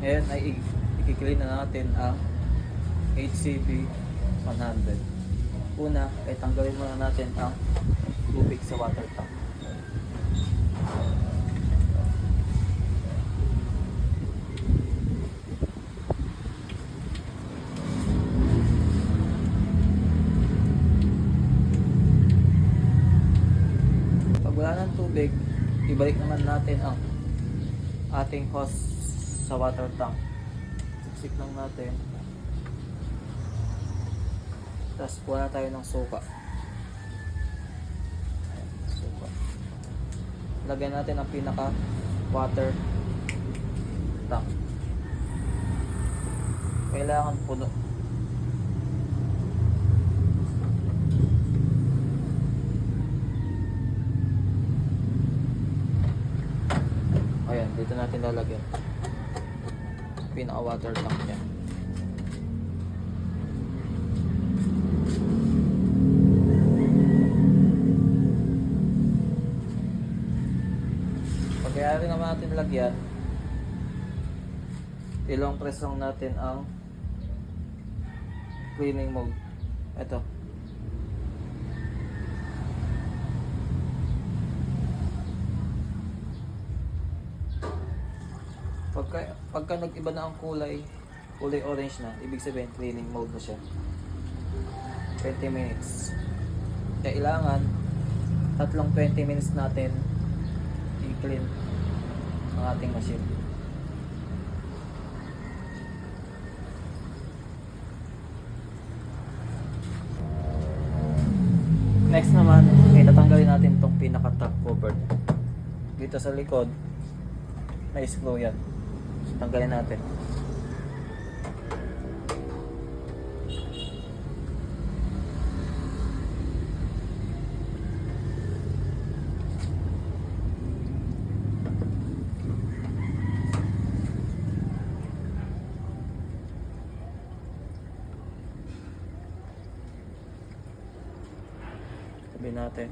Ngayon ay i-clean na natin ang HCP 100. Una ay tanggalin muna natin ang tubig sa water tank. Pag wala ng tubig, ibalik naman natin ang ating hose sa water tank. Siksik lang natin. Tapos kuha na tayo ng suka. Ayan, suka. Lagyan natin ang pinaka water tank. Kailangan puno. Ayan, dito natin lalagyan pinaka water tank niya. Pagkayari naman natin lagyan, ilong press lang natin ang cleaning mode. Ito. Pagka nag-iba na ang kulay orange na, ibig sabihin cleaning mode na siya. 20 minutes. Kailangan tatlong 20 minutes natin i-clean ang ating machine. Next naman, tatanggalin natin itong pinaka top cover. Dito sa likod may screw yan. Tanggalin natin. Tabi natin.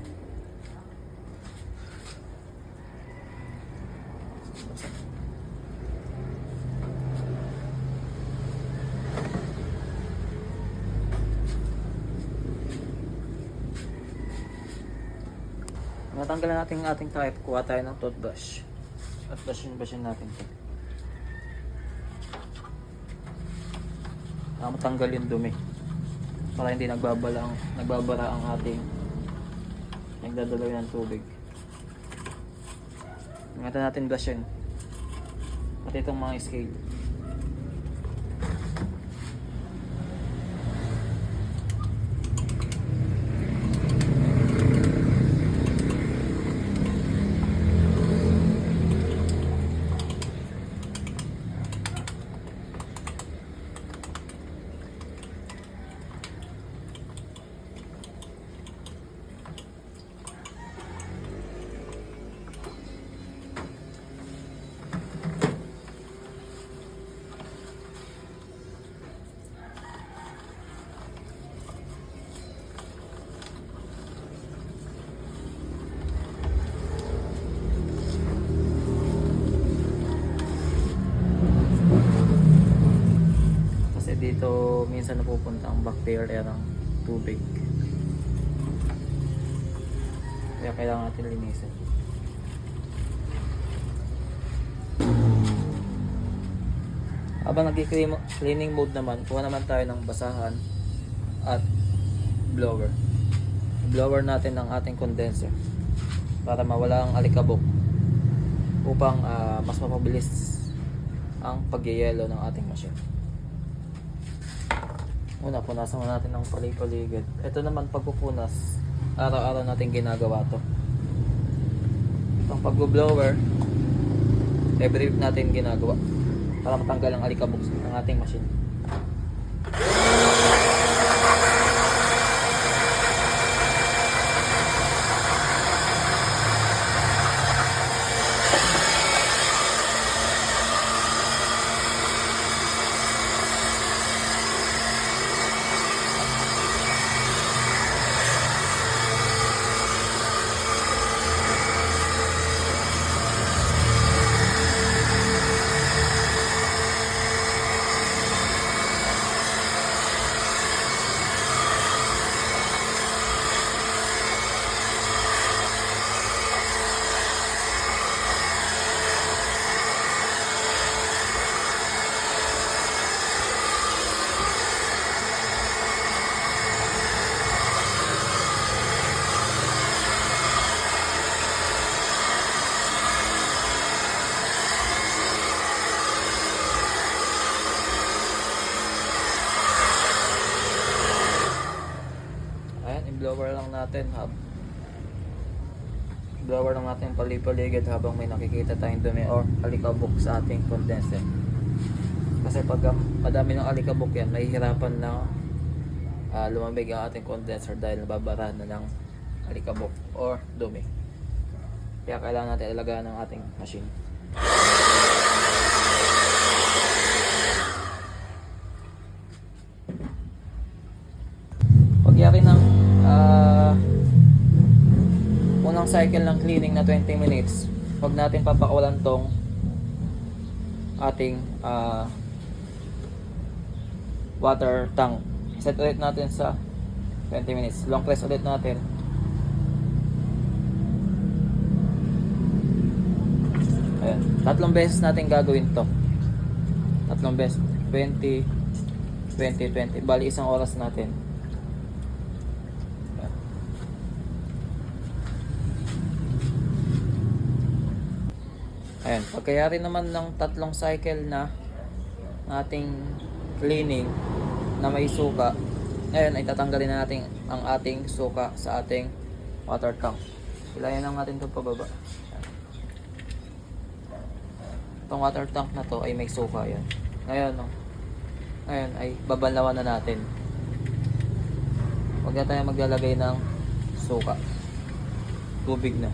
Natanggalan natin ang ating type, kuha tayo ng toothbrush at brush-in natin ito para matanggal yung dumi, para hindi nagbabara ang ating nagdadaloy ng tubig. Ingatan natin brush-in pati itong mga scale. Dito minsan napupunta ang bacteria ng tubig, kaya kailangan natin linisin. Habang nag-cleaning mode naman, kuha naman tayo ng basahan at blower. Blower natin ang ating condenser para mawala ang alikabok, upang mas mapabilis ang pagyayelo ng ating machine. Una, punasan natin ng paligid. Ito naman pagpupunas, araw-araw natin ginagawa to. Itong pag-blower, every week natin ginagawa para matanggal ang alikabok ng ating machine. natin blower lang natin palipaligid habang may nakikita tayong dumi or alikabok sa ating condenser. Kasi pag madami ng alikabok yan, mahihirapan na lumamig ang ating condenser dahil nababarahan na ng alikabok or dumi. Kaya kailangan natin ilagaan ng ating machine. Pagyari ng unang cycle ng cleaning na 20 minutes, huwag natin papakawalan tong ating water tank. Set ulit natin sa 20 minutes. Long press ulit natin. Ayan. 3 beses natin gagawin to. 3 beses. 20, 20, 20. Bali, 1 oras natin. Ayan. Pagkayari naman ng 3 cycle na ating cleaning na may suka, ngayon ay tatanggalin na natin ang ating suka sa ating water tank. Ilayan lang natin ito pababa. Itong water tank na to ay may suka yan. Ngayon ay babanlawan na natin. Huwag na tayo maglalagay ng suka. Tubig na.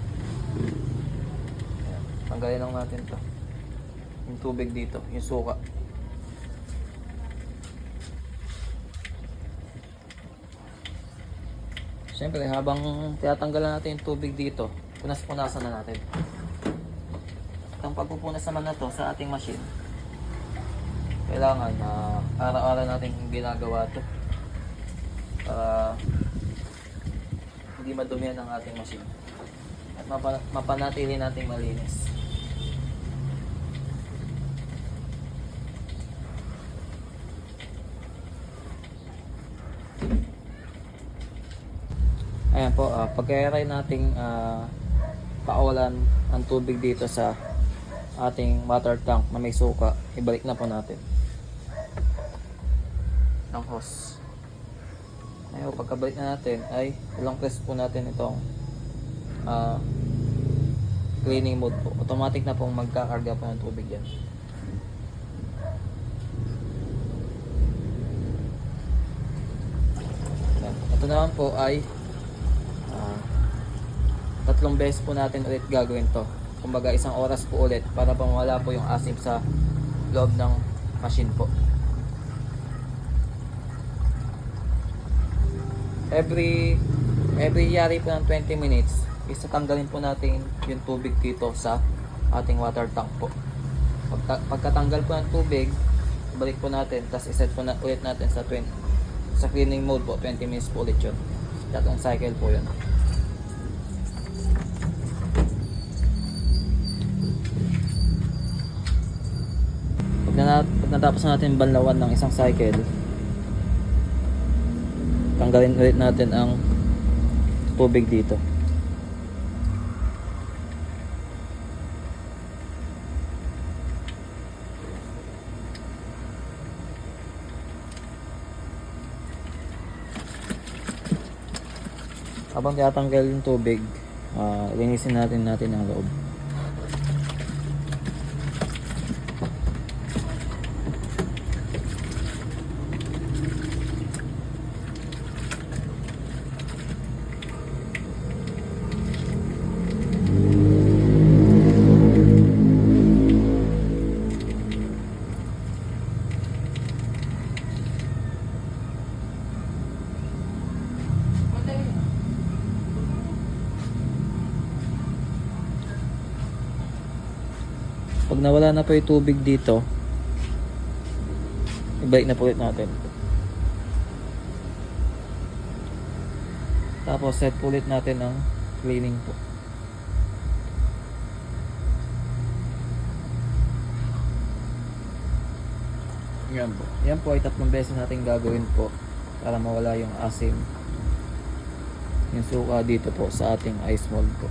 Ayan. Tanggalin lang natin to. Yung tubig dito, yung suka. Siyempre, habang tinatanggalan natin yung tubig dito, punas-punasan na natin. Itong pagpupunas naman na to sa ating machine, kailangan na araw-araw natin ginagawa to para hindi madumihan ang ating machine at mapanatili natin malinis. Ayan po, pagkairay nating pakawalan ang tubig dito sa ating water tank na may suka, ibalik na po natin ng hose. Ngayon, pagkabalik na natin ay long press po natin itong cleaning mode po. Automatic na pong magkakarga po ng tubig yan. Ito naman po ay 3 beses po natin ulit gagawin to. Kumbaga 1 oras po ulit para mawala po yung asim sa loob ng machine po. Every yari po ng 20 minutes, isatanggalin po natin yung tubig dito sa ating water tank po. Pagkatanggal po ng tubig, balik po natin, tapos iset po ulit natin sa cleaning mode po. 20 minutes po ulit yun. Tatong cycle po yun. Pag natapos natin banlawan ng 1 cycle, tanggalin ulit natin ang tubig dito. Habang tinatanggal yung tubig, linisin natin ang loob. Pag nawala na po yung tubig dito, ibalik na po ulit natin. Tapos set po ulit natin ang cleaning po. Yan po. Yan po ay 3 beses natin gagawin po para mawala yung asim, yung suka dito po sa ating ice mold po.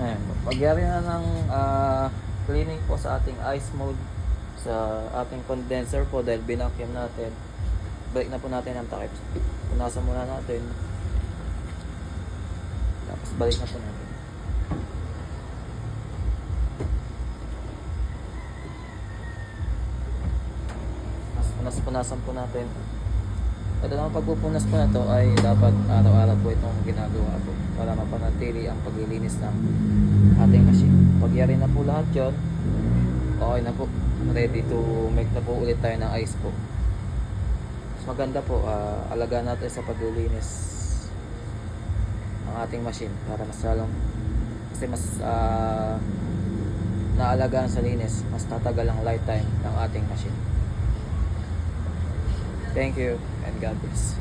Ayan po. Pagyari na ng cleaning po sa ating ice mold, sa ating condenser po dahil binakyam natin. Balik na po natin ang takip. Punasan muna natin. Tapos balik na po natin. Punasan po natin. Ito naman pagpupunas po na to ay dapat araw-araw po itong ginagawa po para mapanatili ang paglilinis ng ating machine. Pag yari na po lahat yon, okay na po. Ready to make na po ulit tayo ng ice po. Mas maganda po, alagaan natin sa paglilinis ng ating machine para mas lalong kasi mas naalagaan sa linis, mas tatagal ang lifetime ng ating machine. Thank you and God bless.